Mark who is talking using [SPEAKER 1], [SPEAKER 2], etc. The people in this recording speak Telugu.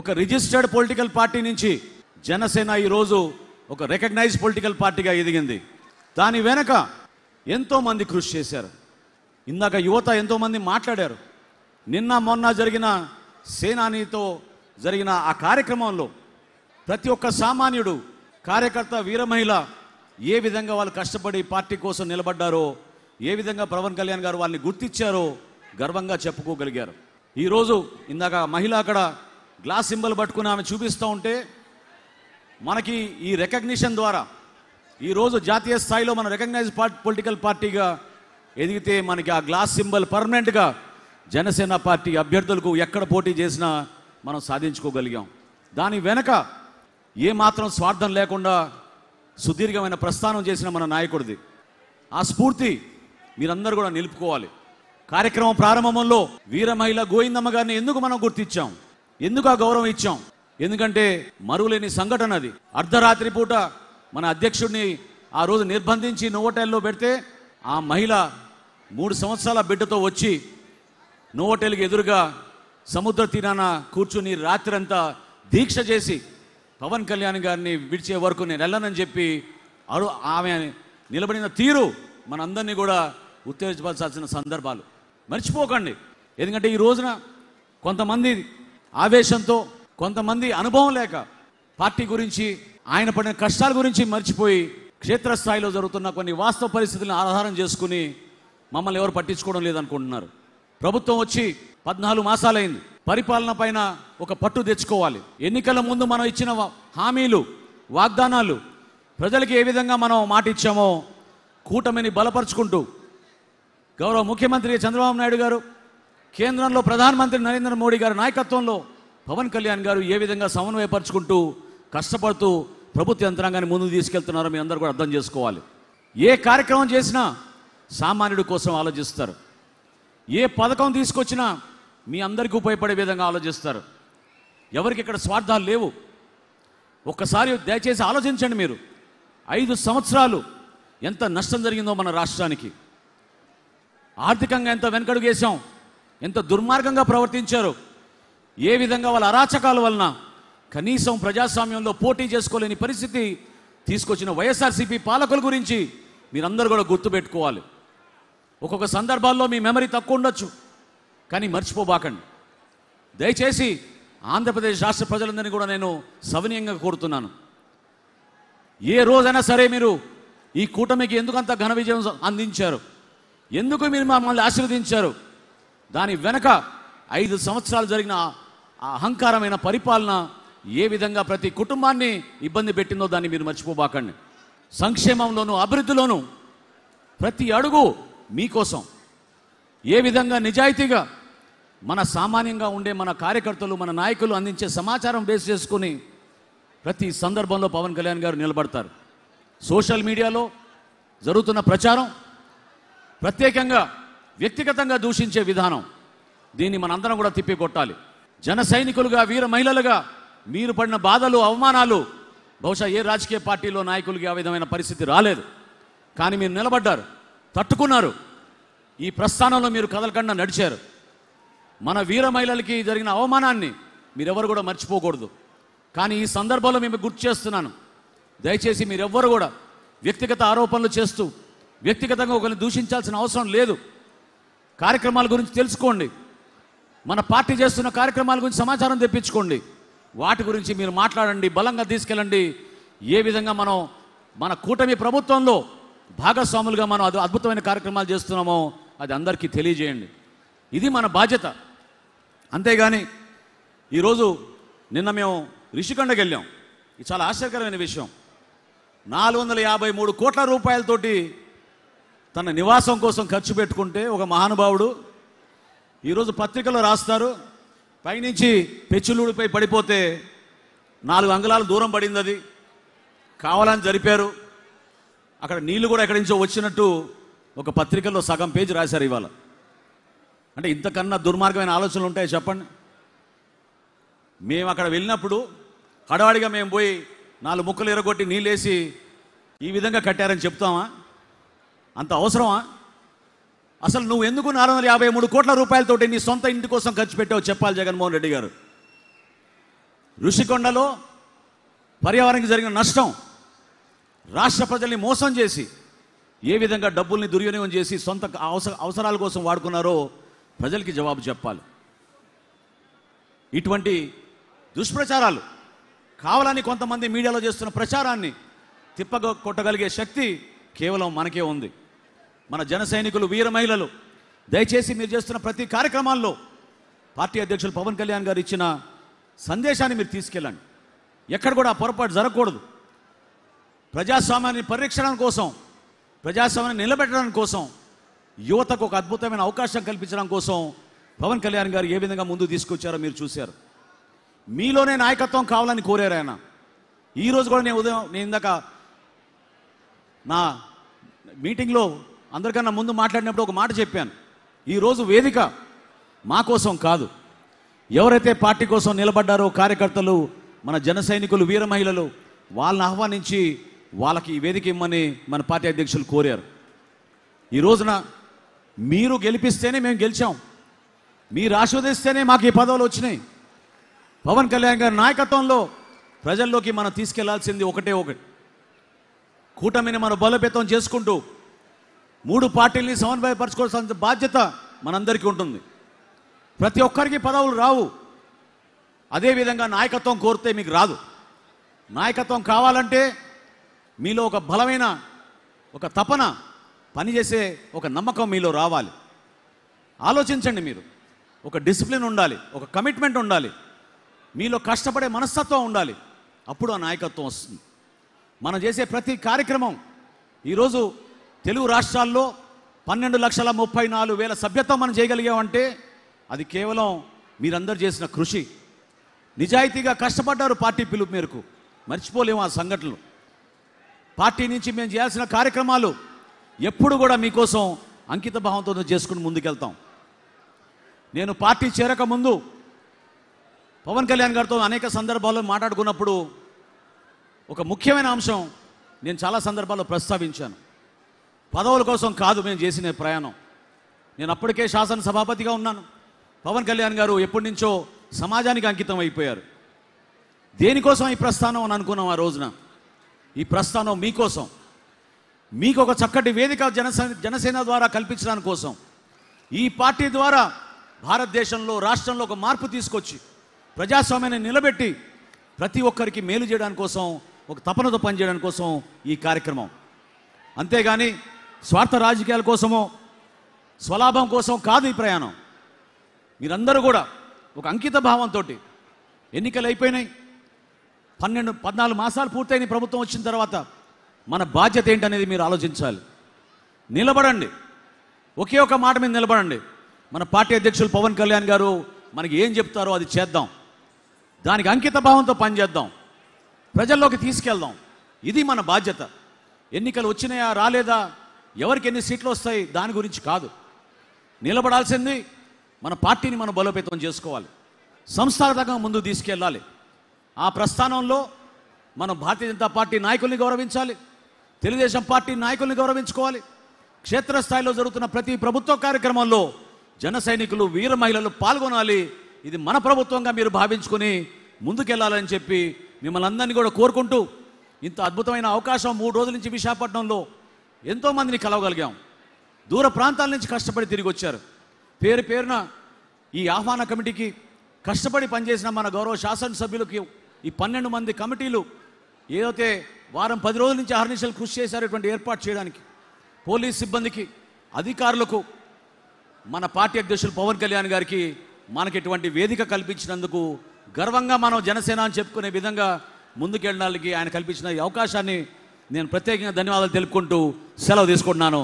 [SPEAKER 1] ఒక రిజిస్టర్డ్ పొలిటికల్ పార్టీ నుంచి జనసేన ఈరోజు ఒక రికగ్నైజ్డ్ పొలిటికల్ పార్టీగా ఎదిగింది. దాని వెనక ఎంతోమంది కృషి చేశారు. ఇందాక యువత ఎంతోమంది మాట్లాడారు. నిన్న మొన్న జరిగిన సేనానితో జరిగిన ఆ కార్యక్రమంలో ప్రతి ఒక్క సామాన్యుడు, కార్యకర్త, వీరమహిళ ఏ విధంగా వాళ్ళు కష్టపడి పార్టీ కోసం నిలబడ్డారో, ఏ విధంగా పవన్ కళ్యాణ్ గారు వాళ్ళని గుర్తించారో గర్వంగా చెప్పుకోగలిగారు. ఈరోజు ఇందాక మహిళ అక్కడ గ్లాస్ సింబల్ పట్టుకుని ఆమె చూపిస్తూ ఉంటే మనకి ఈ రికగ్నిషన్ ద్వారా ఈరోజు జాతీయ స్థాయిలో మన రికగ్నైజ్ పొలిటికల్ పార్టీగా ఎదిగితే మనకి ఆ గ్లాస్ సింబల్ పర్మనెంట్గా జనసేన పార్టీ అభ్యర్థులకు ఎక్కడ పోటీ చేసినా మనం సాధించుకోగలిగాం. దాని వెనక ఏమాత్రం స్వార్థం లేకుండా సుదీర్ఘమైన ప్రస్థానం చేసిన మన నాయకుడిది. ఆ స్ఫూర్తి మీరందరూ కూడా నిలుపుకోవాలి. కార్యక్రమం ప్రారంభంలో వీర మహిళ గోవిందమ్మ గారిని ఎందుకు మనం గుర్తించాం, ఎందుకు ఆ గౌరవం ఇచ్చాం? ఎందుకంటే మరువులేని సంఘటన అది. అర్ధరాత్రి పూట మన అధ్యక్షుడిని ఆ రోజు నిర్బంధించి నోవోటెల్లో పెడితే ఆ మహిళ 3 సంవత్సరాల బిడ్డతో వచ్చి నోవోటెల్కి ఎదురుగా సముద్ర తీరాన కూర్చుని రాత్రంతా దీక్ష చేసి పవన్ కళ్యాణ్ గారిని విడిచే వరకు నేను వెళ్ళనని చెప్పి ఆమె నిలబడిన తీరు మనందరినీ కూడా ఉత్తేజపరచాల్సిన సందర్భాలు మర్చిపోకండి. ఎందుకంటే ఈ రోజున కొంతమంది ఆవేశంతో, కొంతమంది అనుభవం లేక పార్టీ గురించి, ఆయన పడిన కష్టాల గురించి మర్చిపోయి క్షేత్రస్థాయిలో జరుగుతున్న కొన్ని వాస్తవ పరిస్థితులను ఆధారం చేసుకుని మమ్మల్ని ఎవరు పట్టించుకోవడం లేదనుకుంటున్నారు. ప్రభుత్వం వచ్చి 14 మాసాలైంది. పరిపాలన పైన ఒక పట్టు తెచ్చుకోవాలి. ఎన్నికల ముందు మనం ఇచ్చిన హామీలు, వాగ్దానాలు ప్రజలకి ఏ విధంగా మనం మాట ఇచ్చామో కూటమిని బలపరుచుకుంటూ గౌరవ ముఖ్యమంత్రి చంద్రబాబు నాయుడు గారు, కేంద్రంలో ప్రధానమంత్రి నరేంద్ర మోడీ గారి నాయకత్వంలో పవన్ కళ్యాణ్ గారు ఏ విధంగా సమన్వయపరుచుకుంటూ కష్టపడుతూ ప్రభుత్వ యంత్రాంగాన్ని ముందుకు తీసుకెళ్తున్నారో మీ అందరూ కూడా అర్థం చేసుకోవాలి. ఏ కార్యక్రమం చేసినా సామాన్యుడి కోసం ఆలోచిస్తారు. ఏ పథకం తీసుకొచ్చినా మీ అందరికీ ఉపయోగపడే విధంగా ఆలోచిస్తారు. ఎవరికి ఇక్కడ స్వార్థాలు లేవు. ఒక్కసారి దయచేసి ఆలోచించండి. మీరు 5 సంవత్సరాలు ఎంత నష్టం జరిగిందో మన రాష్ట్రానికి, ఆర్థికంగా ఎంత వెనకడుగేశాం, ఎంత దుర్మార్గంగా ప్రవర్తించారు, ఏ విధంగా వాళ్ళ అరాచకాల వలన కనీసం ప్రజాస్వామ్యంలో పోటీ చేసుకోలేని పరిస్థితి తీసుకొచ్చిన వైఎస్ఆర్సీపీ పాలకుల గురించి మీరందరూ కూడా గుర్తుపెట్టుకోవాలి. ఒక్కొక్క సందర్భాల్లో మీ మెమరీ తక్కువ ఉండొచ్చు, కానీ మర్చిపోబాకండి. దయచేసి ఆంధ్రప్రదేశ్ రాష్ట్ర ప్రజలందరినీ కూడా నేను సవినయంగా కోరుతున్నాను. ఏ రోజైనా సరే మీరు ఈ కూటమికి ఎందుకంత ఘన విజయం అందించారు, ఎందుకు మీరు మమ్మల్ని ఆశీర్వదించారు, దాని వెనక 5 సంవత్సరాలు జరిగిన ఆ అహంకారమైన పరిపాలన ఏ విధంగా ప్రతి కుటుంబాన్ని ఇబ్బంది పెట్టిందో దాన్ని మీరు మర్చిపోబాకండి. సంక్షేమంలోనూ అభివృద్ధిలోనూ ప్రతి అడుగు మీకోసం ఏ విధంగా నిజాయితీగా మన సామాన్యంగా ఉండే మన కార్యకర్తలు, మన నాయకులు అందించే సమాచారం బేస్ చేసుకుని ప్రతి సందర్భంలో పవన్ కళ్యాణ్ గారు నిలబడతారు. సోషల్ మీడియాలో జరుగుతున్న ప్రచారం, ప్రత్యేకంగా వ్యక్తిగతంగా దూషించే విధానం, దీన్ని మనందరం కూడా తిప్పికొట్టాలి. జన సైనికులుగా, వీర మహిళలుగా మీరు పడిన బాధలు, అవమానాలు బహుశా ఏ రాజకీయ పార్టీలో నాయకులకి ఆ విధమైన పరిస్థితి రాలేదు. కానీ మీరు నిలబడ్డారు, తట్టుకున్నారు. ఈ ప్రస్థానంలో మీరు కదలకుండా నడిచారు. మన వీర మహిళలకి జరిగిన అవమానాన్ని మీరెవరు కూడా మర్చిపోకూడదు. కానీ ఈ సందర్భంలో మేము గుర్తు చేస్తున్నాను, దయచేసి మీరెవ్వరు కూడా వ్యక్తిగత ఆరోపణలు చేస్తూ వ్యక్తిగతంగా ఒకరిని దూషించాల్సిన అవసరం లేదు. కార్యక్రమాల గురించి తెలుసుకోండి, మన పార్టీ చేస్తున్న కార్యక్రమాల గురించి సమాచారం తెప్పించుకోండి, వాటి గురించి మీరు మాట్లాడండి, బలంగా తీసుకెళ్ళండి. ఏ విధంగా మనం మన కూటమి ప్రభుత్వంలో భాగస్వాములుగా మనం అద్భుతమైన కార్యక్రమాలు చేస్తున్నామో అది అందరికీ తెలియజేయండి. ఇది మన బాధ్యత. అంతేగాని ఈరోజు నిన్న మేము రిషికొండకి వెళ్ళాం. ఇది చాలా ఆశ్చర్యకరమైన విషయం. 453 కోట్ల రూపాయలతోటి తన నివాసం కోసం ఖర్చు పెట్టుకుంటే ఒక మహానుభావుడు ఈరోజు పత్రికలో రాస్తారు, పైనుంచి పెచ్చులూడిపై పడిపోతే 4 అంగుళాల దూరం పడింది, అది కావాలని జరిపారు, అక్కడ నీళ్లు కూడా ఎక్కడి నుంచో వచ్చినట్టు ఒక పత్రికల్లో సగం పేజీ రాశారు ఇవాళ. అంటే ఇంతకన్నా దుర్మార్గమైన ఆలోచనలు ఉంటాయి చెప్పండి? మేము అక్కడ వెళ్ళినప్పుడు హడావిడిగా మేము పోయి 4 ముక్కలు ఎరగొట్టి నీళ్ళేసి ఈ విధంగా కట్టారని చెప్తామా? అంత అవసరమా? అసలు నువ్వు ఎందుకు 453 కోట్ల రూపాయలతోటి నీ సొంత ఇంటి కోసం ఖర్చు పెట్టావు చెప్పాలి జగన్మోహన్ రెడ్డి గారు. ఋషికొండలో పర్యావరణానికి జరిగిన నష్టం, రాష్ట్ర ప్రజల్ని మోసం చేసి ఏ విధంగా డబ్బుల్ని దుర్వినియోగం చేసి సొంత అవసరాల కోసం వాడుకున్నారో ప్రజలకి జవాబు చెప్పాలి. ఇటువంటి దుష్ప్రచారాలు కావాలని కొంతమంది మీడియాలో చేస్తున్న ప్రచారాన్ని తిప్పకొట్టగలిగే శక్తి కేవలం మనకే ఉంది. మన జన సైనికులు, వీర మహిళలు, దయచేసి మీరు చేస్తున్న ప్రతి కార్యక్రమాల్లో పార్టీ అధ్యక్షులు పవన్ కళ్యాణ్ గారు ఇచ్చిన సందేశాన్ని మీరు తీసుకెళ్ళండి. ఎక్కడ కూడా పొరపాటు జరగకూడదు. ప్రజాస్వామ్యాన్ని పరిరక్షణ కోసం, ప్రజాస్వామ్యాన్ని నిలబెట్టడం కోసం, యువతకు ఒక అద్భుతమైన అవకాశం కల్పించడం కోసం పవన్ కళ్యాణ్ గారు ఏ విధంగా ముందు తీసుకొచ్చారో మీరు చూశారు. మీలోనే నాయకత్వం కావాలని కోరారు ఆయన. ఈరోజు కూడా నేను ఇందాక నా మీటింగ్లో అందరికన్నా ముందు మాట్లాడినప్పుడు ఒక మాట చెప్పాను. ఈరోజు వేదిక మా కోసం కాదు, ఎవరైతే పార్టీ కోసం నిలబడ్డారో కార్యకర్తలు, మన జన సైనికులు, వీర మహిళలు, వాళ్ళని ఆహ్వానించి వాళ్ళకి ఈ వేదిక ఇమ్మని మన పార్టీ అధ్యక్షులు కోరారు. ఈ రోజున మీరు గెలిపిస్తేనే మేము గెలిచాం, మీరు ఆశీర్వదిస్తేనే మాకు ఈ పదవులు వచ్చినాయి. పవన్ కళ్యాణ్ గారి నాయకత్వంలో ప్రజల్లోకి మనం తీసుకెళ్లాల్సింది ఒకటే ఒకటి. కూటమిని మనం బలోపేతం చేసుకుంటూ 3 పార్టీల్ని సమన్వయపరచుకోవాల్సిన బాధ్యత మనందరికీ ఉంటుంది. ప్రతి ఒక్కరికి పదవులు రావు. అదేవిధంగా నాయకత్వం కోరితే మీకు రాదు. నాయకత్వం కావాలంటే మీలో ఒక బలమైన ఒక తపన, పనిచేసే ఒక నమ్మకం మీలో రావాలి. ఆలోచించండి. మీరు ఒక డిసిప్లిన్ ఉండాలి, ఒక కమిట్మెంట్ ఉండాలి, మీలో కష్టపడే మనస్తత్వం ఉండాలి. అప్పుడు ఆ నాయకత్వం వస్తుంది. మనం చేసే ప్రతి కార్యక్రమం, ఈరోజు తెలుగు రాష్ట్రాల్లో 12,34,000 సభ్యత్వం మనం చేయగలిగామంటే అది కేవలం మీరందరూ చేసిన కృషి. నిజాయితీగా కష్టపడ్డారు పార్టీ పిలుపు మేరకు. మర్చిపోలేము ఆ సంఘటనలు. పార్టీ నుంచి మేము చేయాల్సిన కార్యక్రమాలు ఎప్పుడు కూడా మీకోసం అంకిత భావంతో చేసుకుని ముందుకెళ్తాం. నేను పార్టీ చేరక ముందు పవన్ కళ్యాణ్ గారితో అనేక సందర్భాల్లో మాట్లాడుకున్నప్పుడు ఒక ముఖ్యమైన అంశం నేను చాలా సందర్భాల్లో ప్రస్తావించాను. పదవుల కోసం కాదు మేము చేసిన ప్రయాణం. నేను అప్పటికే శాసనసభాపతిగా ఉన్నాను. పవన్ కళ్యాణ్ గారు ఎప్పటి నుంచో సమాజానికి అంకితం అయిపోయారు. దేనికోసం ఈ ప్రస్థానం అని అనుకున్నాం ఆ రోజున. ఈ ప్రస్థానం మీకోసం, మీకు ఒక చక్కటి వేదిక జనసేన ద్వారా కల్పించడానికి కోసం, ఈ పార్టీ ద్వారా భారతదేశంలో, రాష్ట్రంలో ఒక మార్పు తీసుకొచ్చి ప్రజాస్వామ్యాన్ని నిలబెట్టి ప్రతి ఒక్కరికి మేలు చేయడానికి కోసం, ఒక తపనతో పనిచేయడానికి కోసం ఈ కార్యక్రమం. అంతేగాని స్వార్థ రాజకీయాల కోసమో స్వలాభం కోసం కాదు ఈ ప్రయాణం. మీరందరూ కూడా ఒక అంకిత భావంతో, ఎన్నికలు అయిపోయినాయి, 14 మాసాలు పూర్తయిన ప్రభుత్వం వచ్చిన తర్వాత మన బాధ్యత ఏంటనేది మీరు ఆలోచించాలి. నిలబడండి, ఒకే ఒక మాట మీద నిలబడండి. మన పార్టీ అధ్యక్షులు పవన్ కళ్యాణ్ గారు మనకి ఏం చెప్తారో అది చేద్దాం. దానికి అంకిత భావంతో పనిచేద్దాం, ప్రజల్లోకి తీసుకెళ్దాం. ఇది మన బాధ్యత. ఎన్నికలు వచ్చినాయా రాలేదా, ఎవరికి ఎన్ని సీట్లు వస్తాయి దాని గురించి కాదు. నిలబడాల్సింది మన పార్టీని మనం బలోపేతం చేసుకోవాలి, సంస్థాగతంగా ముందుకు తీసుకెళ్ళాలి. ఆ ప్రస్థానంలో మనం భారతీయ జనతా పార్టీ నాయకుల్ని గౌరవించాలి, తెలుగుదేశం పార్టీ నాయకుల్ని గౌరవించుకోవాలి. క్షేత్రస్థాయిలో జరుగుతున్న ప్రతి ప్రభుత్వ కార్యక్రమంలో జన సైనికులు, వీర మహిళలు పాల్గొనాలి. ఇది మన ప్రభుత్వంగా మీరు భావించుకొని ముందుకెళ్లాలని చెప్పి మిమ్మల్ని అందరినీ కూడా కోరుకుంటూ, ఇంత అద్భుతమైన అవకాశం 3 రోజుల నుంచి విశాఖపట్నంలో ఎంతోమందిని కలవగలిగాం. దూర ప్రాంతాల నుంచి కష్టపడి తిరిగి వచ్చారు. పేరు పేరున ఈ ఆహ్వాన కమిటీకి కష్టపడి పనిచేసిన మన గౌరవ శాసనసభ్యులకి, ఈ 12 మంది కమిటీలు ఏదైతే వారం 10 రోజుల నుంచి అహర్నిశలు కృషి చేశారు ఇటువంటి ఏర్పాటు చేయడానికి, పోలీస్ సిబ్బందికి, అధికారులకు, మన పార్టీ అధ్యక్షులు పవన్ కళ్యాణ్ గారికి మనకి ఇటువంటి వేదిక కల్పించినందుకు గర్వంగా మనం జనసేన అని చెప్పుకునే విధంగా ముందుకెళ్ళడానికి ఆయన కల్పించిన ఈ అవకాశాన్ని నేను ప్రత్యేకంగా ధన్యవాదాలు తెలుపుకుంటూ సెలవు తీసుకుంటున్నాను.